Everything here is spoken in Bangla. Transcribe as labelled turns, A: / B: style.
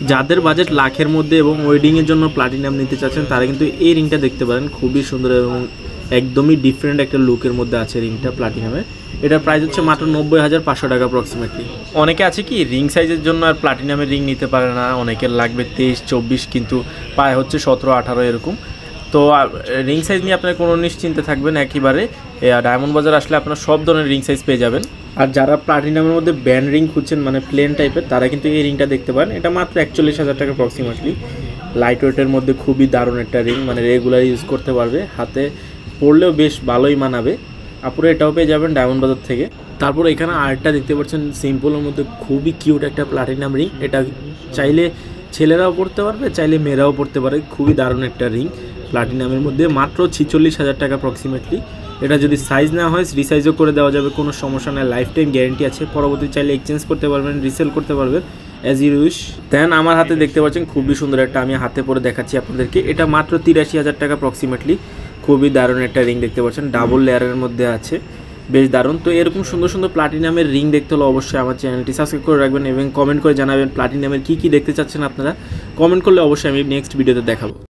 A: যাদের বাজেট লাখের মধ্যে এবং ওয়েডিংয়ের জন্য প্লাটিনাম নিতে চাচ্ছেন তারা কিন্তু এই রিংটা দেখতে পারেন, খুবই সুন্দর এবং একদমই ডিফারেন্ট একটা লুকের মধ্যে আছে রিংটা প্লাটিনামের। এটার প্রাইস হচ্ছে মাত্র 90,500 টাকা অ্যাপ্রক্সিমেটলি। অনেকে আছে কি রিং সাইজের জন্য আর প্লাটিনামের রিং নিতে পারে না, অনেকের লাগবে 23-24 কিন্তু পায় হচ্ছে 17-18 এরকম। তো রিং সাইজ নিয়ে আপনার কোনো নিশ্চিন্তে থাকবেন একেবারে, ডায়মন্ড বাজার আসলে আপনার সব ধরনের রিং সাইজ পেয়ে যাবেন। আর যারা প্লাটিনামের মধ্যে ব্যান্ড রিং খুঁজছেন মানে প্লেন টাইপের, তারা কিন্তু এই রিংটা দেখতে পারেন। এটা মাত্র 41,000 টাকা অ্যাপ্রক্সিমেটলি। লাইট ওয়েটের মধ্যে খুবই দারুণ একটা রিং, মানে রেগুলার ইউজ করতে পারবে, হাতে পরলেও বেশ ভালোই মানাবে। আপুরে এটাও পেয়ে যাবেন ডায়মন্ড বাজার থেকে। তারপর এখানে আরেকটা দেখতে পাচ্ছেন সিম্পলের মধ্যে খুবই কিউট একটা প্লাটিনাম রিং। এটা চাইলে ছেলেরাও পড়তে পারবে, চাইলে মেয়েরাও পড়তে পারে, খুবই দারুণ একটা রিং প্লাটিনামের মধ্যে, মাত্র 46,000 টাকা অ্যাপ্রক্সিমেটলি। এটা যদি সাইজ না হয় রিসাইজও করে দেওয়া যাবে, কোনো সমস্যা নেই, লাইফ টাইম গ্যারেন্টি আছে। পরবর্তী চাইলে এক্সচেঞ্জ করতে পারবেন, রিসেল করতে পারবেন অ্যাজ ইউ উইশ। দেন আমার হাতে দেখতে পাচ্ছেন খুবই সুন্দর একটা, আমি হাতে পরে দেখাচ্ছি আপনাদেরকে। এটা মাত্র 83,000 টাকা অ্যাপ্রক্সিমেটলি। খুবই দারুণ একটা রিং দেখতে পাচ্ছেন, ডাবল লেয়ারের মধ্যে আছে, বেশ দারুণ। তো এরকম সুন্দর সুন্দর প্লাটিনামের রিং দেখতে হলে অবশ্যই আমার চ্যানেলটি সাবস্ক্রাইব করে রাখবেন এবং কমেন্ট করে জানাবেন প্লাটিনামের কী কী দেখতে চাচ্ছেন আপনারা। কমেন্ট করলে অবশ্যই আমি নেক্সট ভিডিওতে দেখাবো।